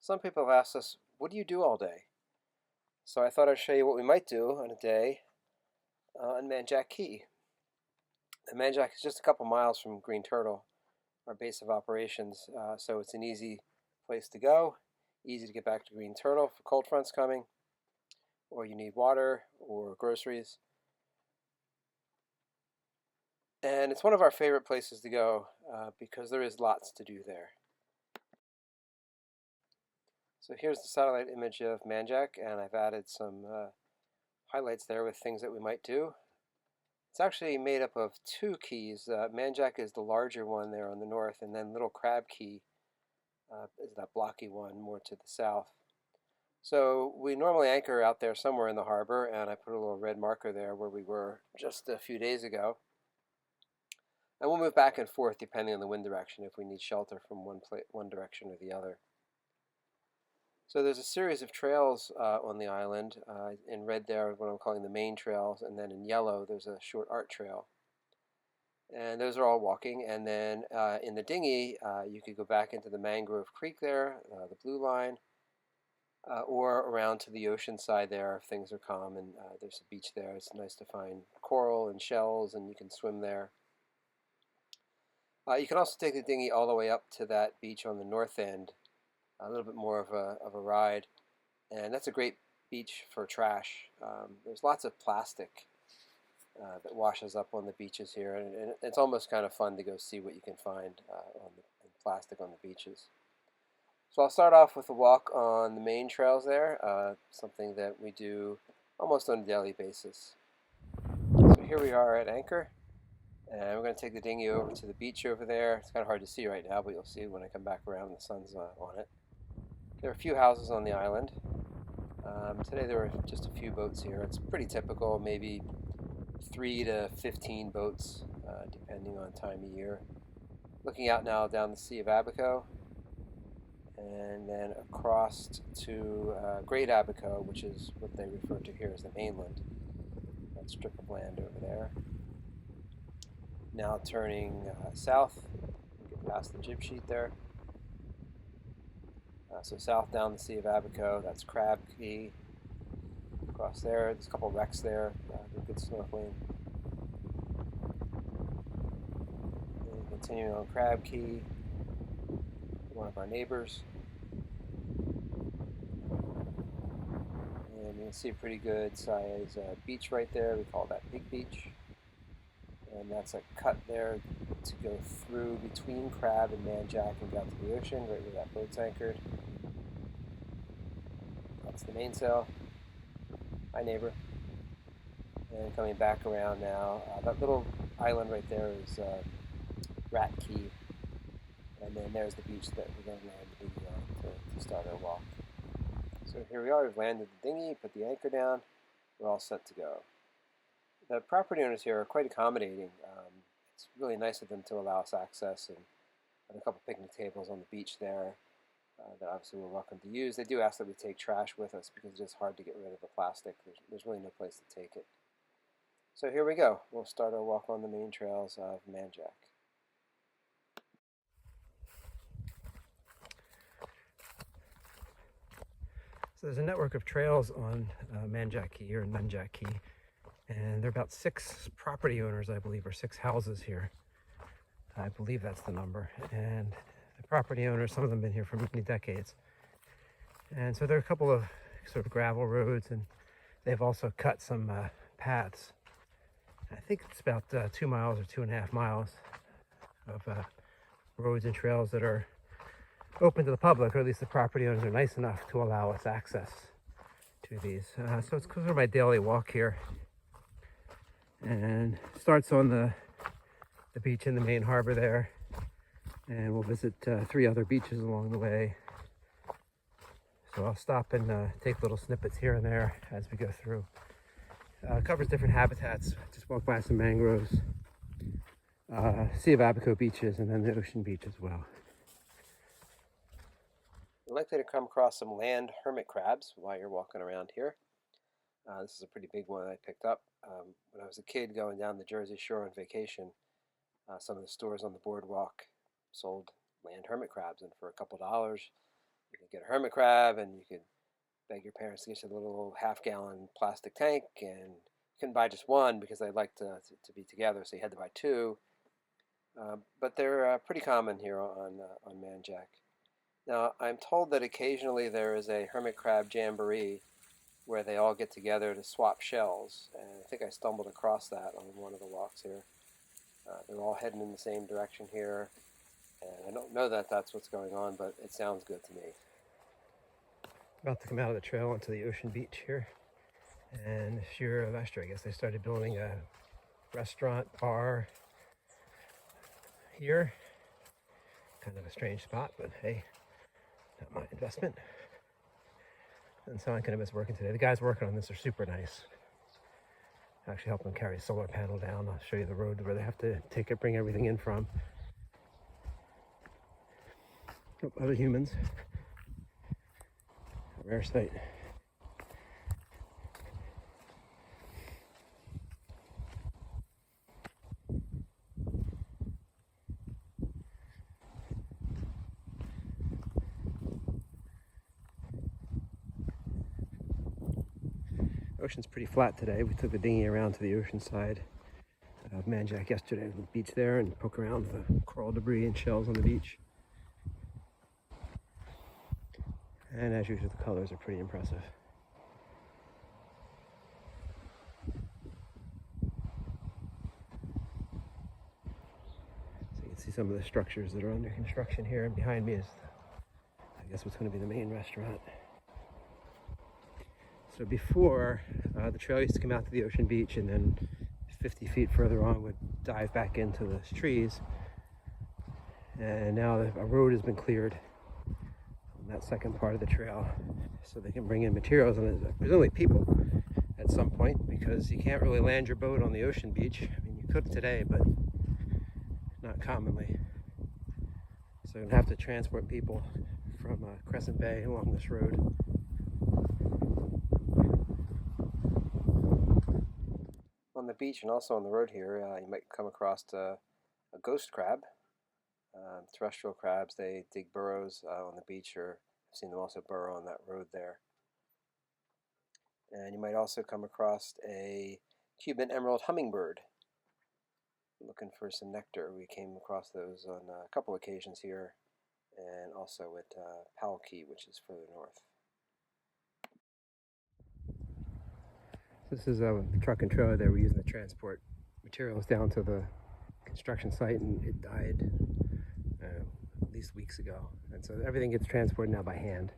Some people have asked us, what do you do all day? So I thought I'd show you what we might do on a day on Manjack Cay. And Manjack is just a couple miles from Green Turtle, our base of operations, so it's an easy place to go, easy to get back to Green Turtle if cold front's coming, or you need water or groceries. And it's one of our favorite places to go because there is lots to do there. So here's the satellite image of Manjack, and I've added some highlights there with things that we might do. It's actually made up of two keys. Manjack is the larger one there on the north, and then Little Crab Cay is that blocky one more to the south. So we normally anchor out there somewhere in the harbor, and I put a little red marker there where we were just a few days ago. And we'll move back and forth depending on the wind direction if we need shelter from one direction or the other. So there's a series of trails on the island. In red there, what I'm calling the main trails, and then in yellow there's a short art trail. And those are all walking. And then in the dinghy, you could go back into the Mangrove Creek there, the blue line, or around to the ocean side there if things are calm and there's a beach there. It's nice to find coral and shells, and you can swim there. You can also take the dinghy all the way up to that beach on the north end, a little bit more of a ride, and that's a great beach for trash. There's lots of plastic that washes up on the beaches here, and it's almost kind of fun to go see what you can find in plastic on the beaches. So I'll start off with a walk on the main trails there, something that we do almost on a daily basis. So here we are at anchor, and we're going to take the dinghy over to the beach over there. It's kind of hard to see right now, but you'll see when I come back around, the sun's on it. There are a few houses on the island. Today there were just a few boats here. It's pretty typical, maybe 3 to 15 boats, depending on time of year. Looking out now down the Sea of Abaco, and then across to Great Abaco, which is what they refer to here as the mainland. That strip of land over there. Now turning south, get past the jib sheet there. So south down the Sea of Abaco, that's Crab Cay. Across there, there's a couple wrecks there, good snorkeling. And continuing on Crab Cay, one of our neighbors. And you can see a pretty good size beach right there. We call that Big Beach. And that's a cut there to go through between Crab and Manjack and down to the ocean, right where that boat's anchored. That's the mainsail. Hi, neighbor. And coming back around now, that little island right there is Rat Cay. And then there's the beach that we're going to land to start our walk. So here we are, we've landed the dinghy, put the anchor down, we're all set to go. The property owners here are quite accommodating. It's really nice of them to allow us access, and a couple picnic tables on the beach there that obviously we're welcome to use. They do ask that we take trash with us because it's just hard to get rid of the plastic. There's really no place to take it. So here we go. We'll start our walk on the main trails of Manjack. So there's a network of trails on Manjack Cay, or Nunjack Cay, and there are about 6 property owners, I believe, or 6 houses here. I believe that's the number. And the property owners, some of them have been here for many decades. And so there are a couple of sort of gravel roads, and they've also cut some paths. I think it's about 2 miles or 2.5 miles of roads and trails that are open to the public, or at least the property owners are nice enough to allow us access to these. So it's sort of my daily walk here, and starts on the beach in the main harbor there, and we'll visit 3 other beaches along the way. So I'll stop and take little snippets here and there as we go through. Covers different habitats. Just walk by some mangroves, Sea of Abaco beaches, and then the ocean beach as well. You're likely to come across some land hermit crabs while you're walking around here. This is a pretty big one I picked up. When I was a kid going down the Jersey Shore on vacation, some of the stores on the boardwalk sold land hermit crabs, and for a couple dollars You could get a hermit crab, and you could beg your parents to get you a little half-gallon plastic tank, and you couldn't buy just one because they like to be together, so you had to buy two. But they're pretty common here on Manjack. Now, I'm told that occasionally there is a hermit crab jamboree where they all get together to swap shells, and I think I stumbled across that on one of the walks here. They're all heading in the same direction here, and I don't know that that's what's going on, but it sounds good to me. About to come out of the trail onto the ocean beach here, and this year last year I guess they started building a restaurant bar here. Kind of a strange spot, but hey, not my investment. And so I kind of miss working today. The guys working on this are super nice. I actually helped them carry a solar panel down. I'll show you the road where they have to bring everything in from. Other humans. A rare sight. The ocean's pretty flat today. We took the dinghy around to the ocean side of Manjack yesterday to the beach there and poke around the coral debris and shells on the beach. And as usual, the colors are pretty impressive. So you can see some of the structures that are under construction here, and behind me is, I guess, what's going to be the main restaurant. So before, the trail used to come out to the ocean beach, and then 50 feet further on would dive back into the trees. And now a road has been cleared on that second part of the trail, so they can bring in materials, and presumably people at some point, because you can't really land your boat on the ocean beach. I mean, you could today, but not commonly. So you're gonna have to transport people from Crescent Bay along this road. On the beach and also on the road here, you might come across a ghost crab. Terrestrial crabs, they dig burrows on the beach, or I've seen them also burrow on that road there. And you might also come across a Cuban emerald hummingbird looking for some nectar. We came across those on a couple occasions here, and also at Powell Key, which is further north. This is a truck and trailer that we're using to transport materials down to the construction site, and it died at least weeks ago. And so everything gets transported now by hand.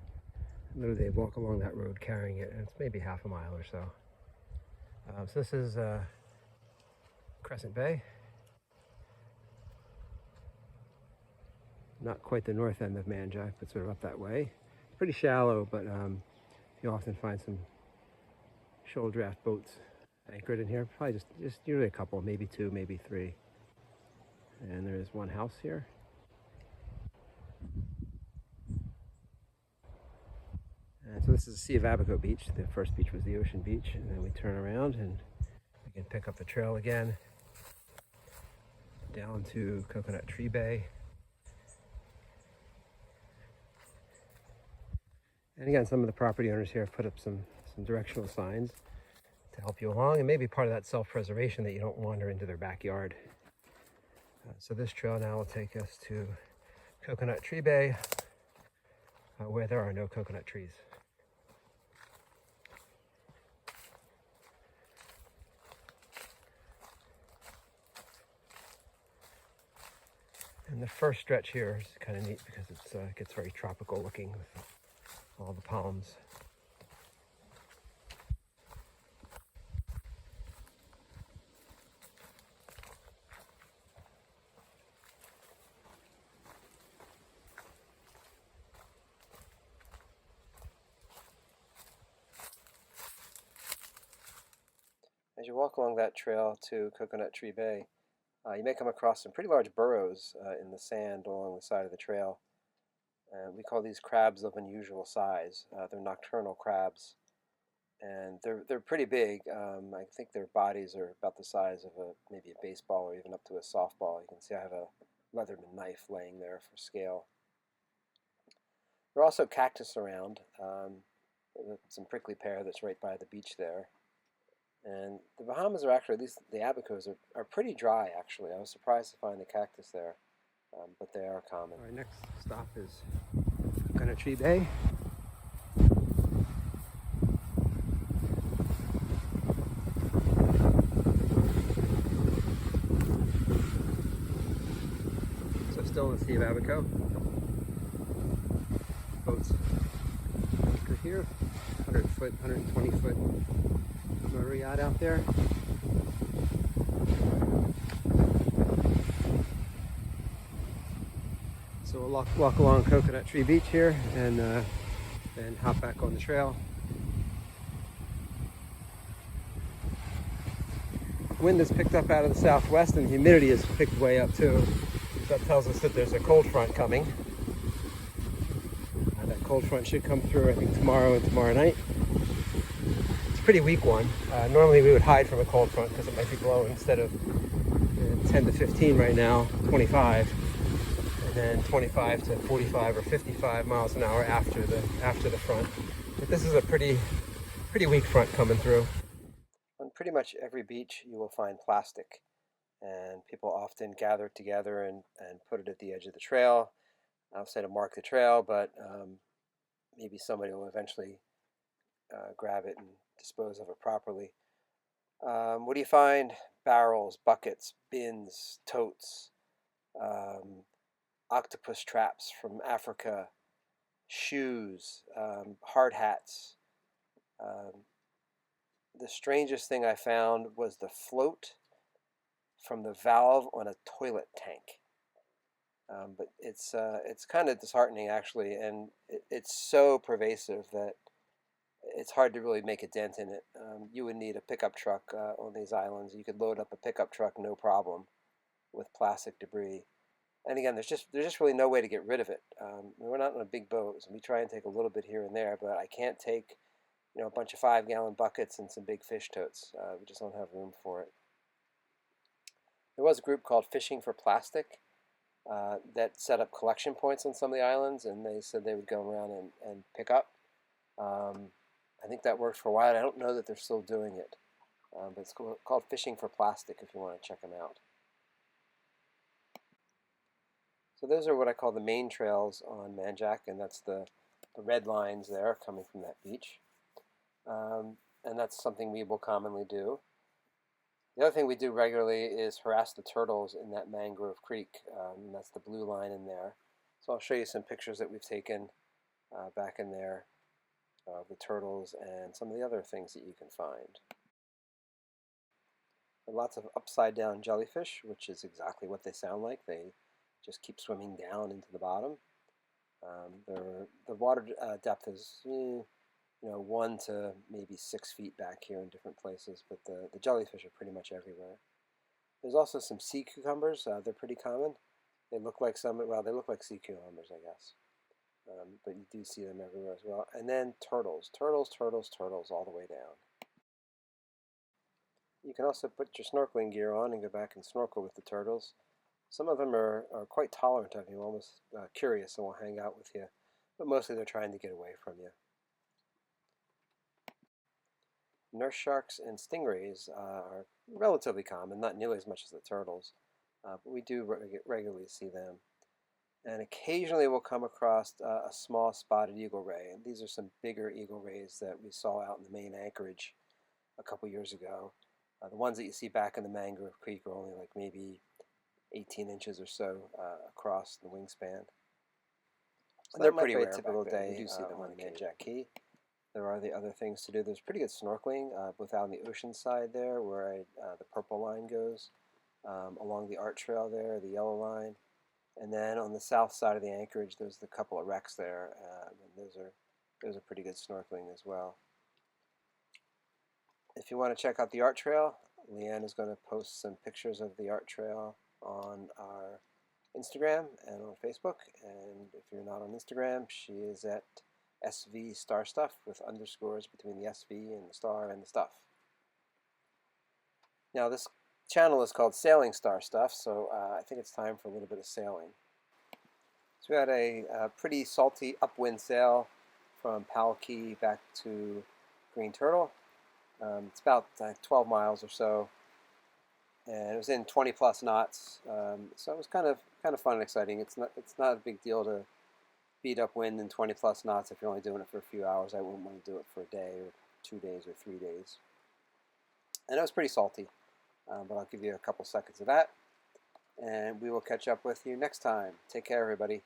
Literally, they walk along that road carrying it, and it's maybe half a mile or so. So this is Crescent Bay. Not quite the north end of Manjack, but sort of up that way. Pretty shallow, but you often find some shoal draft boats anchored in here. Probably just usually a couple, maybe two, maybe three. And there is one house here. And so this is the Sea of Abaco beach. The first beach was the ocean beach, and then we turn around and we can pick up the trail again down to Coconut Tree Bay. And again, some of the property owners here have put up some directional signs to help you along, and maybe part of that self-preservation that you don't wander into their backyard. So this trail now will take us to Coconut Tree Bay, where there are no coconut trees. And the first stretch here is kind of neat because it gets very tropical looking with all the palms. As you walk along that trail to Coconut Tree Bay, you may come across some pretty large burrows in the sand along the side of the trail. We call these crabs of unusual size. They're nocturnal crabs, and they're pretty big. I think their bodies are about the size of maybe a baseball or even up to a softball. You can see I have a Leatherman knife laying there for scale. There are also cactus around. Some prickly pear that's right by the beach there. And the Bahamas are actually, at least the Abacos are pretty dry, actually. I was surprised to find the cactus there, but they are common. Our next stop is Nunjack Cay. So still in the Sea of Abaco. Boats anchor here, 100-foot, 120-foot motor yacht out there. So we'll walk along Coconut Tree Beach here and then hop back on the trail. Wind has picked up out of the southwest and the humidity has picked way up too. That tells us that there's a cold front coming. That cold front should come through, I think, tomorrow and tomorrow night. It's a pretty weak one. Normally we would hide from a cold front because it might be blowing instead of 10 to 15 right now, 25. And then 25 to 45 or 55 miles an hour after the front. But this is a pretty weak front coming through. On pretty much every beach you will find plastic, and people often gather it together and put it at the edge of the trail. I'll say to mark the trail, but maybe somebody will eventually grab it and dispose of it properly. What do you find? Barrels, buckets, bins, totes, octopus traps from Africa, shoes, hard hats. The strangest thing I found was the float from the valve on a toilet tank. But it's kind of disheartening, actually, and it's so pervasive that it's hard to really make a dent in it. You would need a pickup truck on these islands. You could load up a pickup truck no problem with plastic debris. And again, there's just really no way to get rid of it. We're not on a big boat, so we try and take a little bit here and there, but I can't take a bunch of 5-gallon buckets and some big fish totes. We just don't have room for it. There was a group called Fishing for Plastic that set up collection points on some of the islands, and they said they would go around and pick up. I think that worked for a while. I don't know that they're still doing it, but it's called Fishing for Plastic if you want to check them out. So those are what I call the main trails on Manjack, and that's the red lines there coming from that beach. And that's something we will commonly do. The other thing we do regularly is harass the turtles in that mangrove creek, and that's the blue line in there. So I'll show you some pictures that we've taken back in there of the turtles and some of the other things that you can find. There are lots of upside down jellyfish, which is exactly what they sound like. They just keep swimming down into the bottom. The water depth is 1 to maybe 6 feet back here in different places, but the jellyfish are pretty much everywhere. There's also some sea cucumbers. They're pretty common. They look like they look like sea cucumbers, I guess. But you do see them everywhere as well. And then turtles all the way down. You can also put your snorkeling gear on and go back and snorkel with the turtles. Some of them are quite tolerant of you, almost curious, and will hang out with you. But mostly they're trying to get away from you. Nurse sharks and stingrays are relatively common, not nearly as much as the turtles, but we do regularly see them. And occasionally we'll come across a small spotted eagle ray, and these are some bigger eagle rays that we saw out in the main anchorage a couple years ago. The ones that you see back in the mangrove creek are only like maybe 18 inches or so across the wingspan. So they're pretty rare. Typical day. We do see them on Manjack Cay. There are the other things to do. There's pretty good snorkeling both out on the ocean side there, where the purple line goes, along the art trail there, the yellow line, and then on the south side of the anchorage, there's the couple of wrecks there, and those are pretty good snorkeling as well. If you want to check out the art trail, Leanne is going to post some pictures of the art trail on our Instagram and on Facebook. And if you're not on Instagram, she is at SV Star Stuff with underscores between the SV and the star and the stuff. Now this channel is called Sailing Star Stuff, so I think it's time for a little bit of sailing. So we had a pretty salty upwind sail from Powell Key back to Green Turtle. It's about 12 miles or so, and it was in 20 plus knots. So it was kind of fun and exciting. It's not a big deal to beat upwind in 20 plus knots if you're only doing it for a few hours. I wouldn't want to do it for a day or 2 days or 3 days. And it was pretty salty, but I'll give you a couple seconds of that, and we will catch up with you next time. Take care, everybody.